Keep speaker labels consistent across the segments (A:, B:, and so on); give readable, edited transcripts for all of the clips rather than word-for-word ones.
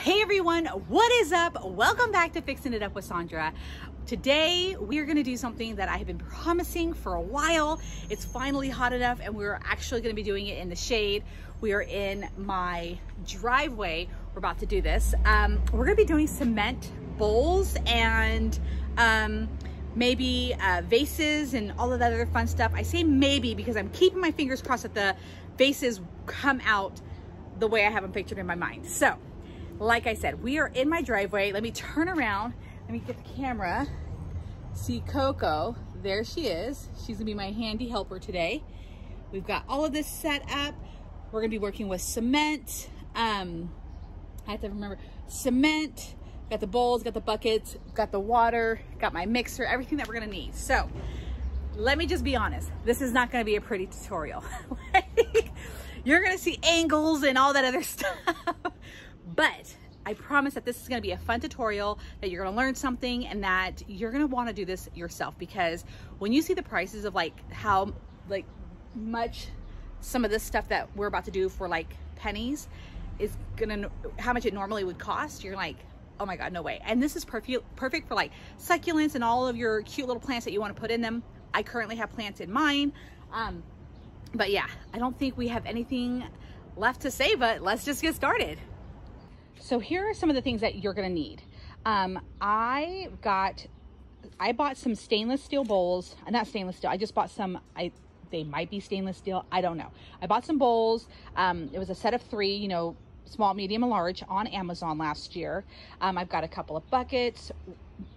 A: Hey everyone, what is up? Welcome back to Fixing It Up with Sandra. Today we're gonna do something that I have been promising for a while. It's finally hot enough and we're actually gonna be doing it in the shade. We are in my driveway. We're about to do this. We're gonna be doing cement bowls and maybe vases and all of that other fun stuff. I say maybe because I'm keeping my fingers crossed that the vases come out the way I have them pictured in my mind. So, like I said, we are in my driveway. Let me turn around. Let me get the camera. See Coco. There she is. She's gonna be my handy helper today. We've got all of this set up. We're gonna be working with cement. I have to remember cement. Got the bowls, got the buckets, got the water, got my mixer, everything that we're gonna need. So let me just be honest. This is not gonna be a pretty tutorial. You're gonna see angles and all that other stuff. But I promise that this is gonna be a fun tutorial, that you're gonna learn something and that you're gonna wanna do this yourself, because when you see the prices of how much some of this stuff that we're about to do for like pennies is how much it normally would cost, you're like, oh my God, no way. And this is perfect for like succulents and all of your cute little plants that you wanna put in them. I currently have plants in mine. But yeah, I don't think we have anything left to say, but let's just get started. So here are some of the things that you're gonna need. I bought some stainless steel bowls, not stainless steel, I just bought some, they might be stainless steel, I don't know. I bought some bowls, it was a set of 3, you know, small, medium, and large on Amazon last year. I've got a couple of buckets,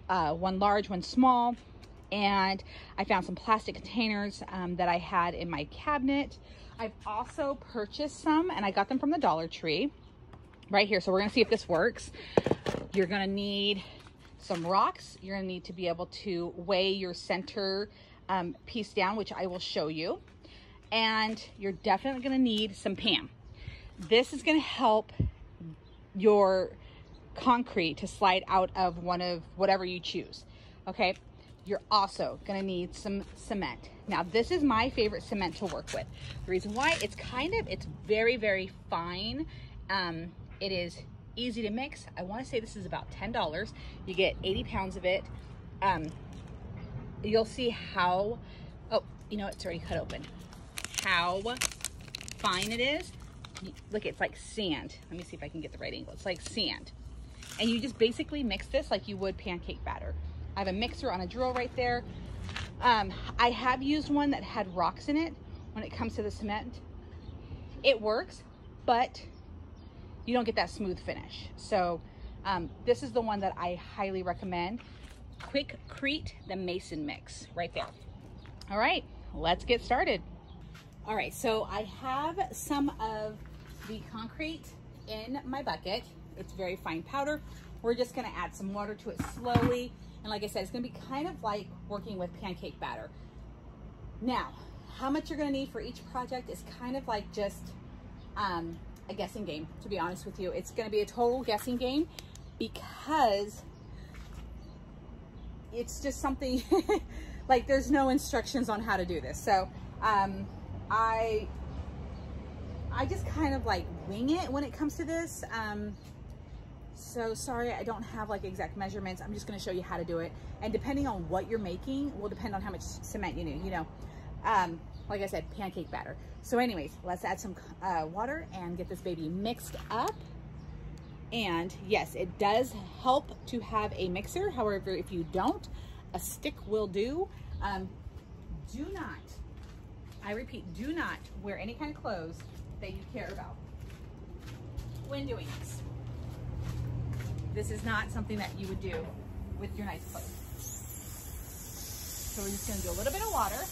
A: one large, one small, and I found some plastic containers that I had in my cabinet. I've also purchased some, and I got them from the Dollar Tree right here. So we're gonna see if this works. You're gonna need some rocks. You're gonna need to be able to weigh your center piece down, which I will show you. And you're definitely gonna need some PAM. This is gonna help your concrete to slide out of one of whatever you choose, okay? You're also gonna need some cement. Now, this is my favorite cement to work with. The reason why, it's very, very fine. It is easy to mix. I wanna say this is about $10. You get 80 pounds of it. You'll see how, oh, you know, it's already cut open. How fine it is. Look, it's like sand. Let me see if I can get the right angle. It's like sand. And you just basically mix this like you would pancake batter. I have a mixer on a drill right there. I have used one that had rocks in it when it comes to the cement. It works, but you don't get that smooth finish. So this is the one that I highly recommend. Quikrete, the Mason Mix, right there. All right, let's get started. All right, so I have some of the concrete in my bucket. It's very fine powder. We're just gonna add some water to it slowly. And like I said, it's gonna be kind of like working with pancake batter. Now, how much you're gonna need for each project is kind of like just a guessing game, to be honest with you. It's gonna be a total guessing game because it's just something, like there's no instructions on how to do this. So I just kind of like wing it when it comes to this. So sorry, I don't have like exact measurements. I'm just gonna show you how to do it. And depending on what you're making will depend on how much cement you need, you know. Like I said, pancake batter. So anyways, let's add some water and get this baby mixed up. And yes, it does help to have a mixer. However, if you don't, a stick will do. Do not, I repeat, do not wear any kind of clothes that you care about when doing this. This is not something that you would do with your nice clothes. So we're just gonna do a little bit of water.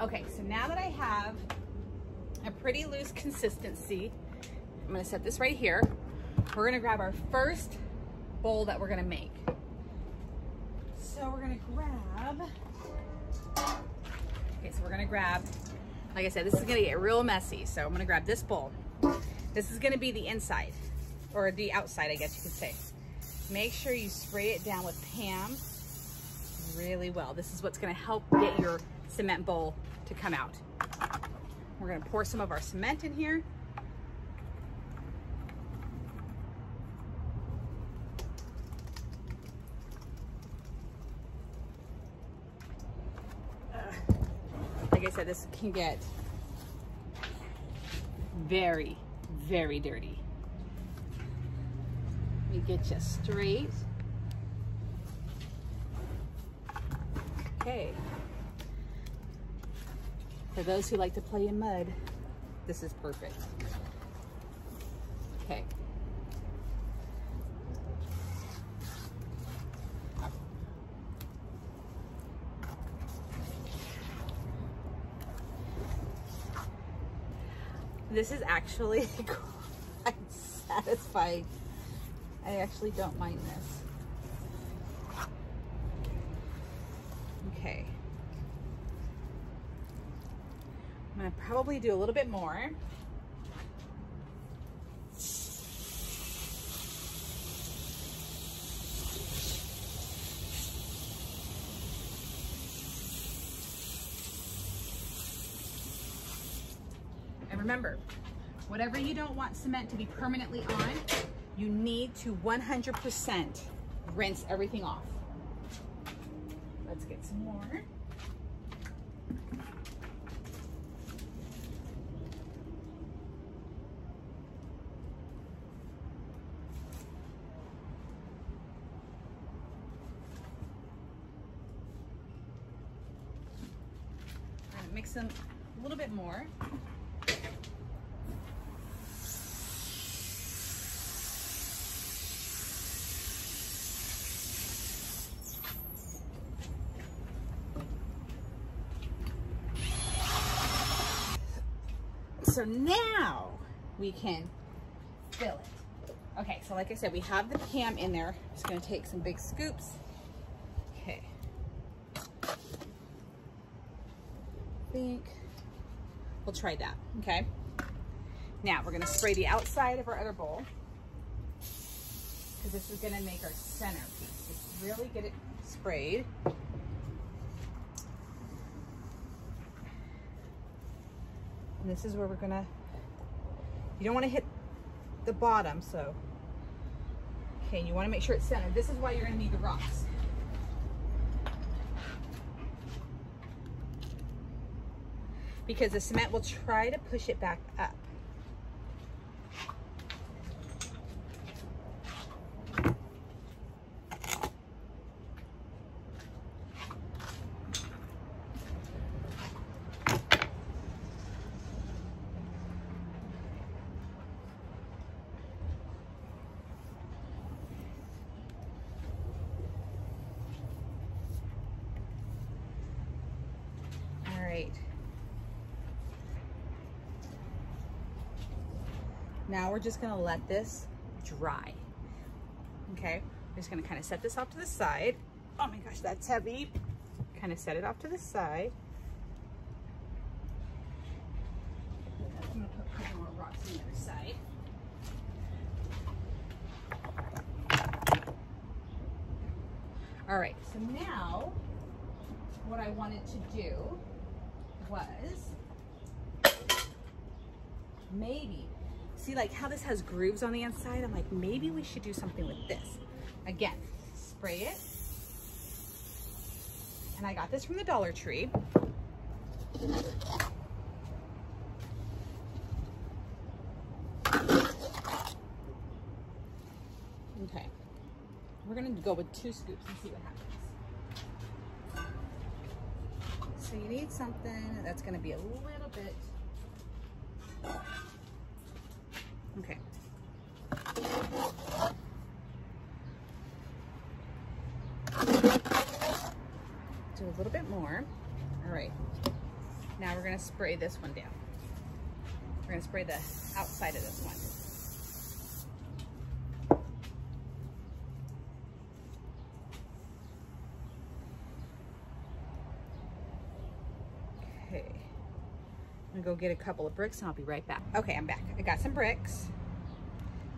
A: Okay, so now that I have a pretty loose consistency, I'm gonna set this right here. We're gonna grab our first bowl that we're gonna make. So we're gonna grab we're gonna grab, like I said, this is gonna get real messy. So I'm gonna grab this bowl. This is gonna be the inside, or the outside, I guess you could say. Make sure you spray it down with Pam really well. This is what's gonna help get your cement bowl to come out. We're gonna pour some of our cement in here. Like I said, this can get very, very dirty. Let me get you straight. Okay. For those who like to play in mud, this is perfect. Okay. This is actually quite satisfying. I actually don't mind this. Okay. I'm gonna probably do a little bit more. And remember, whatever you don't want cement to be permanently on, you need to 100% rinse everything off. Let's get some more. Mix them a little bit more. So now we can fill it. Okay, so like I said, we have the Pam in there. I'm just gonna take some big scoops. Okay. Think we'll try that. Okay, now we're going to spray the outside of our other bowl, because this is going to make our centerpiece. Just really get it sprayed. And this is where we're going to, you don't want to hit the bottom, so okay, you want to make sure it's centered. This is why you're going to need the rocks. Because the cement will try to push it back up. All right. Now we're just gonna let this dry. Okay, we're just gonna kind of set this off to the side. Oh my gosh, that's heavy. Kind of set it off to the side. I'm gonna put a couple more rocks on the other side. All right, so now what I wanted to do was maybe, see like how this has grooves on the inside? I'm like, maybe we should do something with this. Again, spray it. And I got this from the Dollar Tree. Okay, we're gonna go with 2 scoops and see what happens. So you need something that's gonna be a little bit, okay. Do a little bit more. All right. Now we're gonna spray this one down. We're gonna spray the outside of this one. Okay. I'm gonna go get a couple of bricks and I'll be right back. Okay, I'm back. I got some bricks.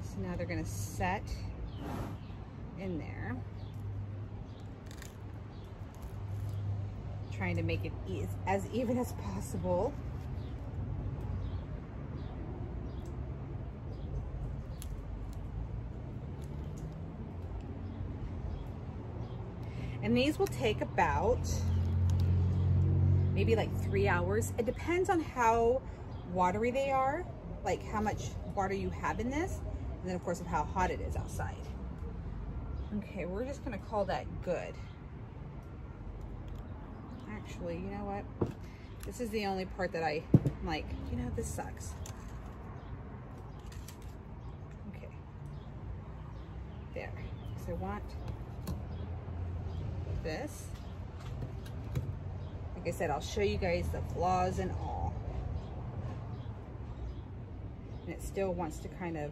A: So now they're gonna set in there. Trying to make it as even as possible. And these will take about maybe like 3 hours. It depends on how watery they are, like how much water you have in this, and then of course of how hot it is outside. Okay, we're just gonna call that good. Actually, you know what? This is the only part that I'm like, you know, this sucks. Okay. There. So I want this. Like I said, I'll show you guys the flaws and all. And it still wants to kind of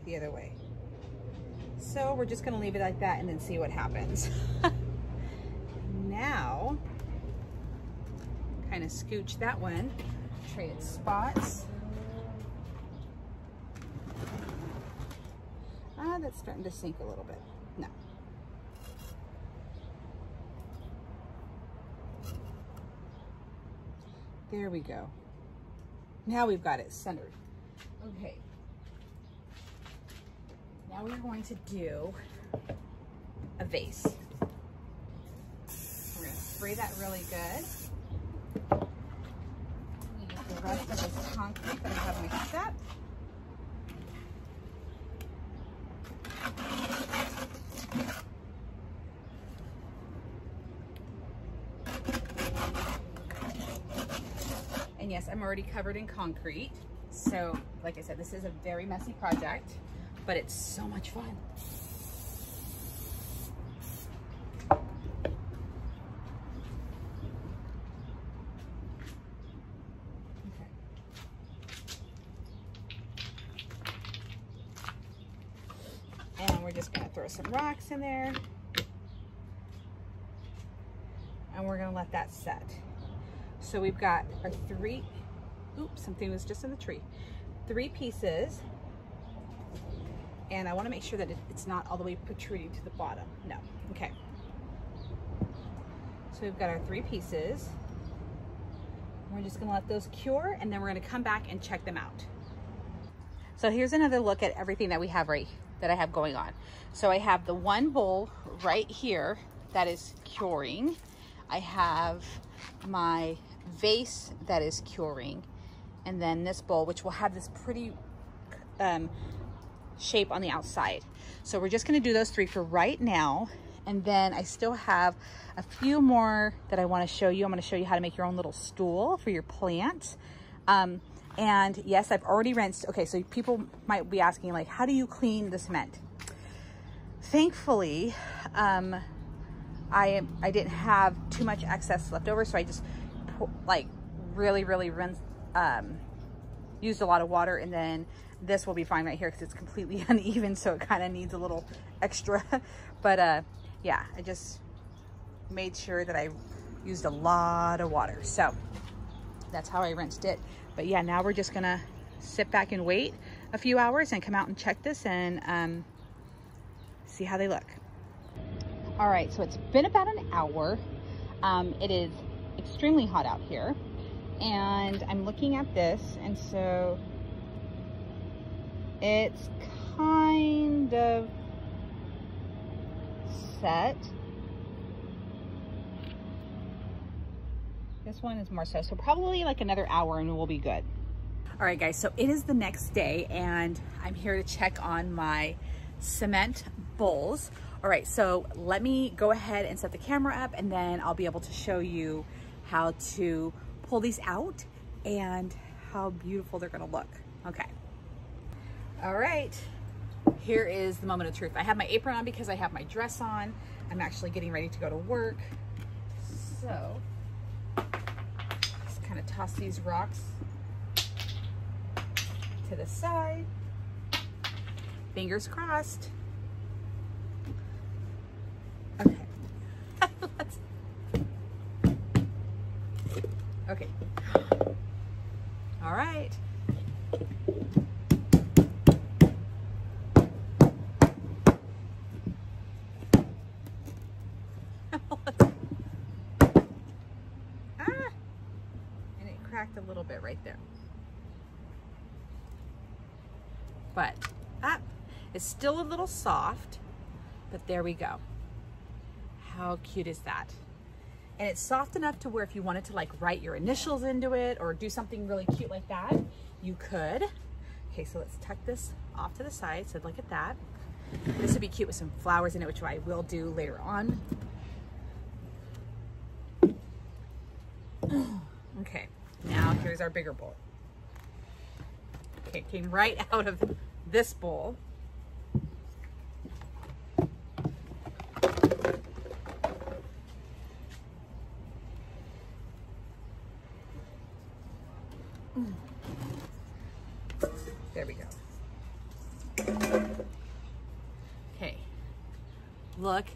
A: the other way. So we're just gonna leave it like that and then see what happens. Now, kind of scooch that one, traded spots. Ah, that's starting to sink a little bit. No. There we go. Now we've got it centered. Okay. Now we're going to do a vase. We're going to spray that really good. Use the rest of this concrete that I have mixed up. And yes, I'm already covered in concrete. So, like I said, this is a very messy project, but it's so much fun. Okay. And we're just gonna throw some rocks in there. And we're gonna let that set. So we've got our three, oops, something was just in the tree. 3 pieces. And I want to make sure that it's not all the way protruding to the bottom. No, okay. So we've got our 3 pieces. We're just gonna let those cure and then we're gonna come back and check them out. So here's another look at everything that we have that I have going on. So I have the one bowl right here that is curing. I have my vase that is curing, and then this bowl which will have this pretty shape on the outside. So we're just going to do those 3 for right now, and then I still have a few more that I want to show you. I'm going to show you how to make your own little stool for your plant. And yes, I've already rinsed. Okay, so people might be asking, like, how do you clean the cement? Thankfully, I didn't have too much excess left over, so I just like really rinsed, used a lot of water, and then this will be fine right here because it's completely uneven, so it kind of needs a little extra. But yeah, I just made sure that I used a lot of water, so that's how I rinsed it. But yeah, now we're just gonna sit back and wait a few hours and come out and check this and see how they look. All right, so it's been about an hour. It is extremely hot out here, and I'm looking at this, and so it's kind of set. This one is more so probably like another hour and we'll be good. All right, guys, so it is the next day and I'm here to check on my cement bowls. All right, so let me go ahead and set the camera up, and then I'll be able to show you how to pull these out and how beautiful they're gonna look. Okay. All right, here is the moment of truth. I have my apron on because I have my dress on. I'm actually getting ready to go to work. So, just kind of toss these rocks to the side. Fingers crossed. Okay. Okay. All right. And it cracked a little bit right there. But it's still a little soft, but there we go. How cute is that? And it's soft enough to where if you wanted to like write your initials into it or do something really cute like that, you could. Okay, so let's tuck this off to the side. So look at that. This would be cute with some flowers in it, which I will do later on. Okay, now here's our bigger bowl. Okay, it came right out of this bowl. There we go. Okay, look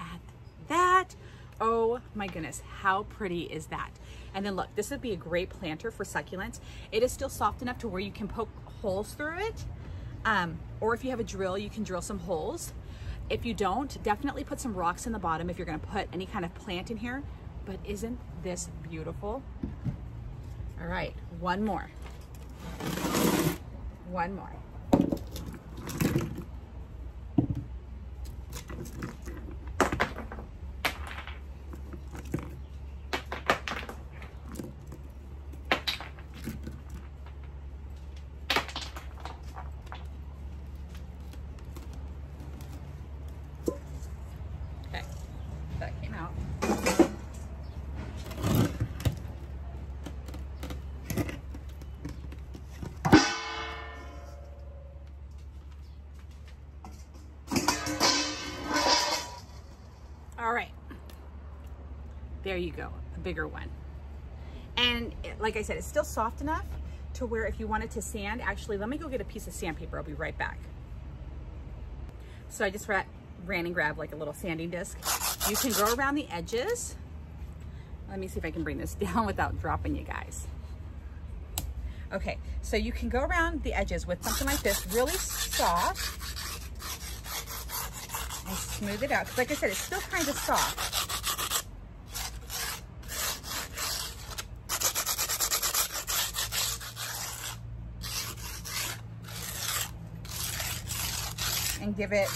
A: at that. Oh my goodness, how pretty is that? And then look, this would be a great planter for succulents. It is still soft enough to where you can poke holes through it. Or if you have a drill, you can drill some holes. If you don't, definitely put some rocks in the bottom if you're gonna put any kind of plant in here. But isn't this beautiful? All right, one more. One more. Okay, that came out. All right, there you go, a bigger one. And like I said, it's still soft enough to where if you wanted to sand, actually, let me go get a piece of sandpaper. I'll be right back. So I just ran and grabbed like a little sanding disc. You can go around the edges. Let me see if I can bring this down without dropping you guys. Okay, so you can go around the edges with something like this, really soft. And smooth it out, because like I said, it's still kind of soft. And give it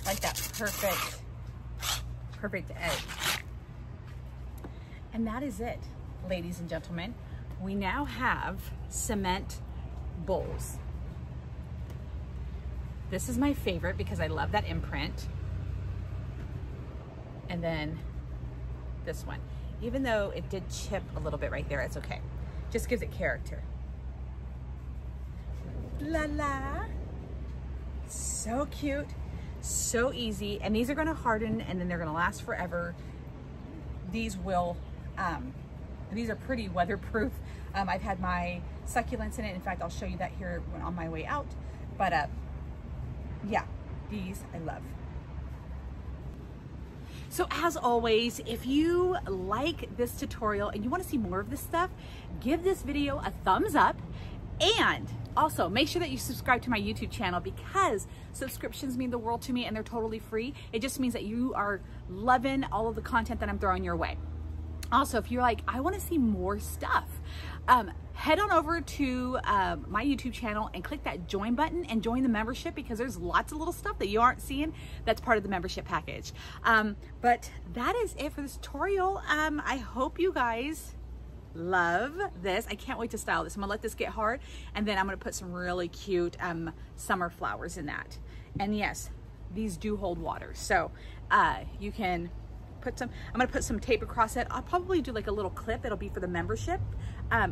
A: like that perfect edge. And that is it, ladies and gentlemen. We now have cement bowls. This is my favorite because I love that imprint. And then this one. Even though it did chip a little bit right there, it's okay. Just gives it character. La la. So cute, so easy. And these are gonna harden and then they're gonna last forever. These will, these are pretty weatherproof. I've had my succulents in it. In fact, I'll show you that here on my way out. But yeah, these I love. So as always, if you like this tutorial and you want to see more of this stuff, give this video a thumbs up. And also make sure that you subscribe to my YouTube channel, because subscriptions mean the world to me and they're totally free. It just means that you are loving all of the content that I'm throwing your way. Also, if you're like, I want to see more stuff, head on over to my YouTube channel and click that join button and join the membership, because there's lots of little stuff that you aren't seeing that's part of the membership package. But that is it for this tutorial. I hope you guys love this. I can't wait to style this. I'm gonna let this get hard, and then I'm gonna put some really cute summer flowers in that. And yes, these do hold water, so you can put some, I'm gonna put some tape across it. I'll probably do like a little clip that'll be for the membership,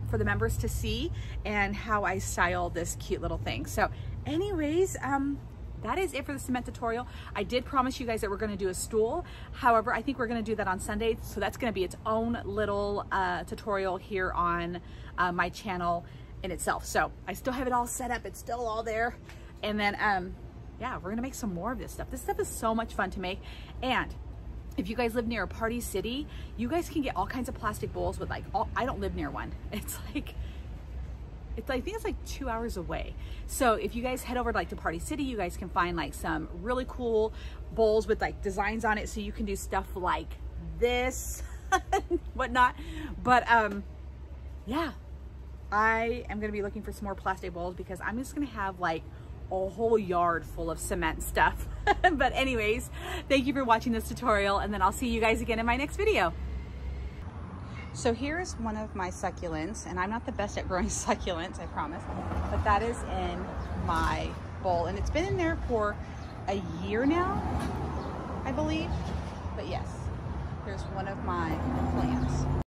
A: for the members to see, and how I style this cute little thing. So anyways, that is it for the cement tutorial. I did promise you guys that we're gonna do a stool. However, I think we're gonna do that on Sunday. So that's gonna be its own little tutorial here on my channel in itself. So I still have it all set up. It's still all there. And then, yeah, we're gonna make some more of this stuff. This stuff is so much fun to make. And if you guys live near a Party City, you guys can get all kinds of plastic bowls with like, I don't live near one. I think it's like 2 hours away. So if you guys head over to like to Party City, you guys can find like some really cool bowls with like designs on it. So you can do stuff like this, whatnot. But yeah, I am gonna be looking for some more plastic bowls because I'm just gonna have like a whole yard full of cement stuff. But anyways, thank you for watching this tutorial, and then I'll see you guys again in my next video. So here's one of my succulents, and I'm not the best at growing succulents, I promise, but that is in my bowl, and it's been in there for a year now, I believe. But yes, here's one of my plants.